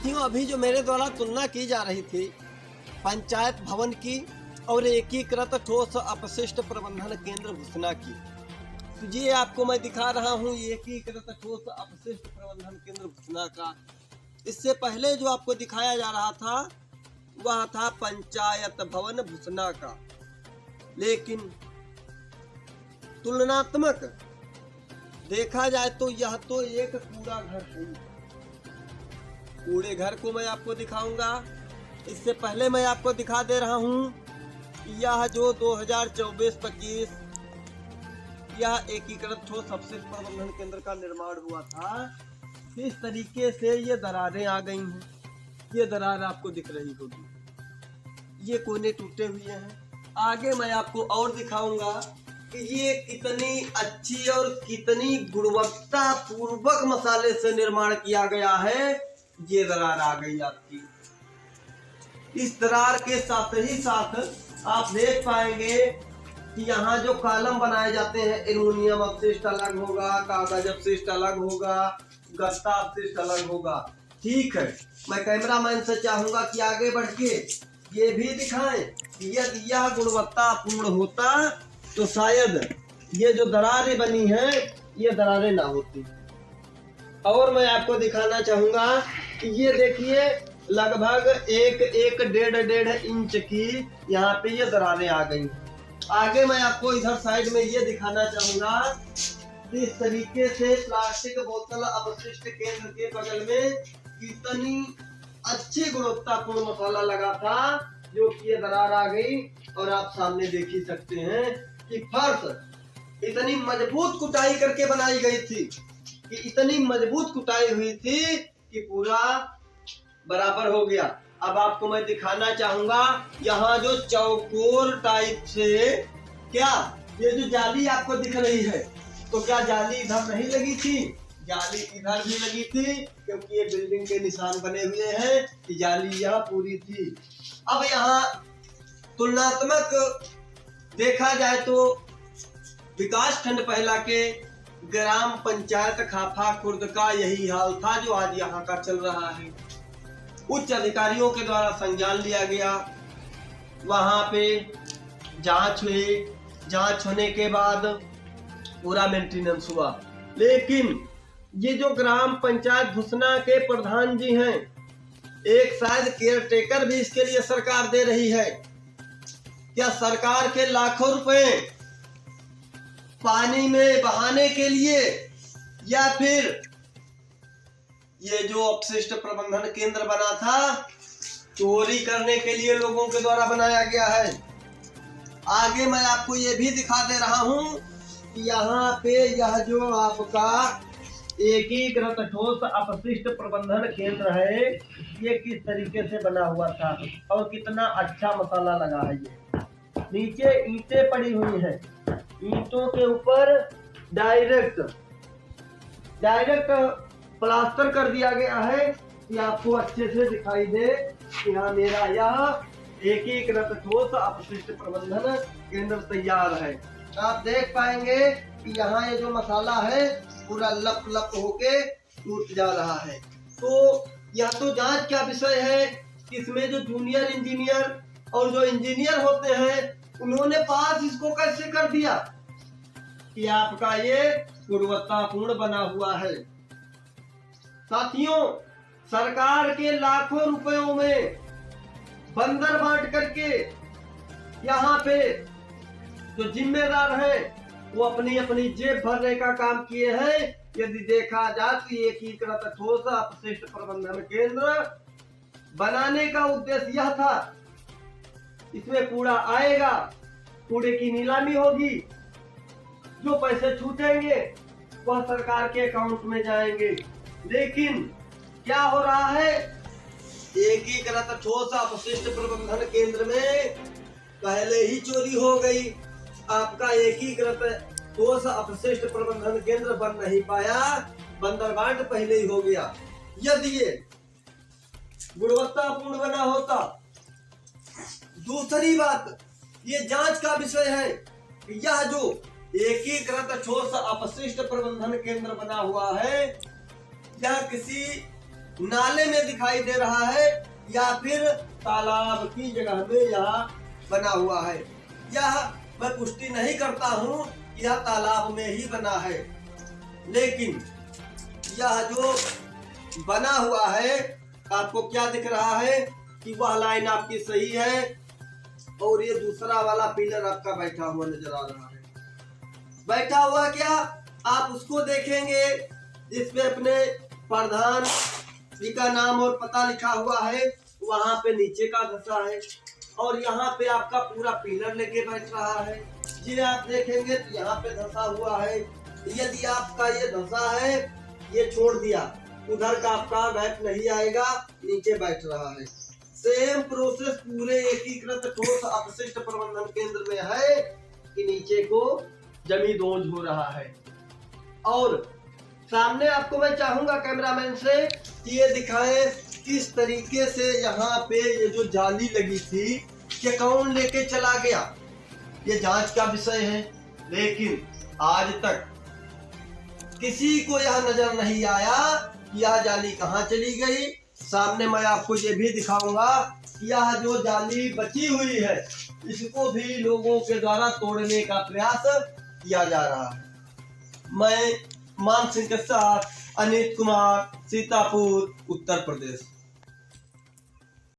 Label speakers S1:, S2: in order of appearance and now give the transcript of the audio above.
S1: साथियों, अभी जो मेरे द्वारा तुलना की जा रही थी पंचायत भवन की और एकीकृत ठोस अपशिष्ट प्रबंधन केंद्र भुसना की, तो ये आपको मैं दिखा रहा हूँ एकीकृत ठोस अपशिष्ट प्रबंधन केंद्र भुसना का। इससे पहले जो आपको दिखाया जा रहा था वह था पंचायत भवन भुसना का। लेकिन तुलनात्मक देखा जाए तो यह तो एक कूड़ा घर है। कूड़े घर को मैं आपको दिखाऊंगा। इससे पहले मैं आपको दिखा दे रहा हूं यह जो 2024-25 यह एकीकृत ठोस अपशिष्ट प्रबंधन केंद्र का निर्माण हुआ था। इस तरीके से ये दरारें आ गई हैं। ये दरार आपको दिख रही होगी, ये कोने टूटे हुए हैं। आगे मैं आपको और दिखाऊंगा कि ये कितनी अच्छी और कितनी गुणवत्ता पूर्वक मसाले से निर्माण किया गया है। ये दरार आ गई आपकी। इस दरार के साथ ही साथ आप देख पाएंगे कि यहाँ जो कॉलम बनाए जाते हैं, एल्युमिनियम अपशिष्ट अलग होगा, कागज अपशिष्ट अलग होगा, गत्ता अपशिष्ट अलग होगा। ठीक है, मैं कैमरामैन से चाहूंगा कि आगे बढ़ के ये भी दिखाएं कि यदि यह गुणवत्ता पूर्ण होता तो शायद ये जो दरारें बनी हैं ये दरारें ना होती। और मैं आपको दिखाना चाहूंगा कि ये देखिए लगभग डेढ़ इंच की यहाँ पे ये दरारें आ गई। आगे मैं आपको इधर साइड में ये दिखाना चाहूंगा कि इस तरीके से प्लास्टिक बोतल अपशिष्ट केंद्र के बगल में कितनी अच्छी गुणवत्तापूर्ण मसाला लगा था, जो कि ये दरार आ गई। और आप सामने देख ही सकते हैं कि फर्श इतनी मजबूत कुटाई करके बनाई गई थी, कि इतनी मजबूत कुटाई हुई थी कि पूरा बराबर हो गया। अब आपको मैं दिखाना चाहूंगा यहाँ जो चौकोर टाइप से, क्या ये जो जाली आपको दिख रही है, तो क्या जाली इधर नहीं लगी थी? जाली इधर भी लगी थी, क्योंकि ये बिल्डिंग के निशान बने हुए हैं कि जाली यहाँ पूरी थी। अब यहाँ तुलनात्मक देखा जाए तो विकास खंड पहला के ग्राम पंचायत खाफा खुर्द का यही हाल था जो आज यहाँ का चल रहा है। उच्च अधिकारियों के द्वारा संज्ञान लिया गया, वहां पे जांच हुई, जांच होने के बाद पूरा मेंटेनेंस हुआ। लेकिन ये जो ग्राम पंचायत भुसना के प्रधान जी हैं, एक शायद केयर टेकर भी इसके लिए सरकार दे रही है। क्या सरकार के लाखों रुपए पानी में बहाने के लिए, या फिर ये जो अपशिष्ट प्रबंधन केंद्र बना था चोरी करने के लिए लोगों के द्वारा बनाया गया है? आगे मैं आपको ये भी दिखा दे रहा हूं कि यहाँ पे यह जो आपका एकीकृत ठोस अपशिष्ट प्रबंधन केंद्र है, ये किस तरीके से बना हुआ था और कितना अच्छा मसाला लगा है। ये नीचे ईंटें पड़ी हुई हैं, ईंटों के ऊपर डायरेक्ट प्लास्टर कर दिया गया है कि आपको अच्छे से दिखाई दे कि हाँ मेरा यह एकीकृत ठोस अपशिष्ट प्रबंधन केंद्र तैयार है। आप देख पाएंगे कि यहाँ ये जो मसाला है पूरा लप लप होके टूट जा रहा है। तो यह तो जांच का विषय है कि इसमें जो जूनियर इंजीनियर और जो इंजीनियर होते हैं उन्होंने पास इसको कैसे कर दिया कि आपका ये गुणवत्तापूर्ण बना हुआ है। साथियों, सरकार के लाखों रुपयों में बंदर बांट करके यहाँ पे जो जिम्मेदार हैं वो अपनी अपनी जेब भरने का काम किए हैं। यदि देखा जाए तो एकीकृत ठोस अपशिष्ट प्रबंधन केंद्र बनाने का उद्देश्य यह था, इसमें कूड़ा आएगा, कूड़े की नीलामी होगी, जो पैसे छूटेंगे वह सरकार के अकाउंट में जाएंगे। लेकिन क्या हो रहा है, एकीकृत ठोस अपशिष्ट प्रबंधन केंद्र में पहले ही चोरी हो गई। आपका एकीकृत ठोस अपशिष्ट प्रबंधन केंद्र बन नहीं पाया, बंदरबांट पहले ही हो गया। यदि ये गुणवत्तापूर्ण बना होता। दूसरी बात, ये जांच का विषय है कि यह जो एकीकृत ठोस अपशिष्ट प्रबंधन केंद्र बना हुआ है, यह किसी नाले में दिखाई दे रहा है या फिर तालाब की जगह में यह बना हुआ है। यह मैं पुष्टि नहीं करता हूँ यह तालाब में ही बना है, लेकिन यह जो बना हुआ है आपको क्या दिख रहा है कि वह लाइन आपकी सही है और ये दूसरा वाला पिलर आपका बैठा हुआ नजर आ रहा है। बैठा हुआ क्या, आप उसको देखेंगे जिसमें अपने प्रधान जी का नाम और पता लिखा हुआ है, वहां पे नीचे का धसा है और यहाँ पे आपका पूरा पिलर लेके बैठ रहा है। ये आप देखेंगे तो यहाँ पे धसा हुआ है। यदि आपका ये धसा है, ये छोड़ दिया, उधर का आपका बैठ नहीं आएगा, नीचे बैठ रहा है। सेम प्रोसेस पूरे एकीकृत ठोस अपशिष्ट प्रबंधन केंद्र में है कि नीचे को जमी दोज हो रहा है। और सामने आपको मैं चाहूंगा कैमरामैन से कि ये दिखाएं किस तरीके से यहाँ पे ये जो जाली लगी थी कि कौन लेके चला गया, ये जांच का विषय है। लेकिन आज तक किसी को यह नजर नहीं आया कि यह जाली कहाँ चली गई। सामने मैं आपको ये भी दिखाऊंगा कि यह जो जाली बची हुई है इसको भी लोगों के द्वारा तोड़ने का प्रयास किया जा रहा है। मैं मान सिंह के साथ अनित कुमार, सीतापुर, उत्तर प्रदेश।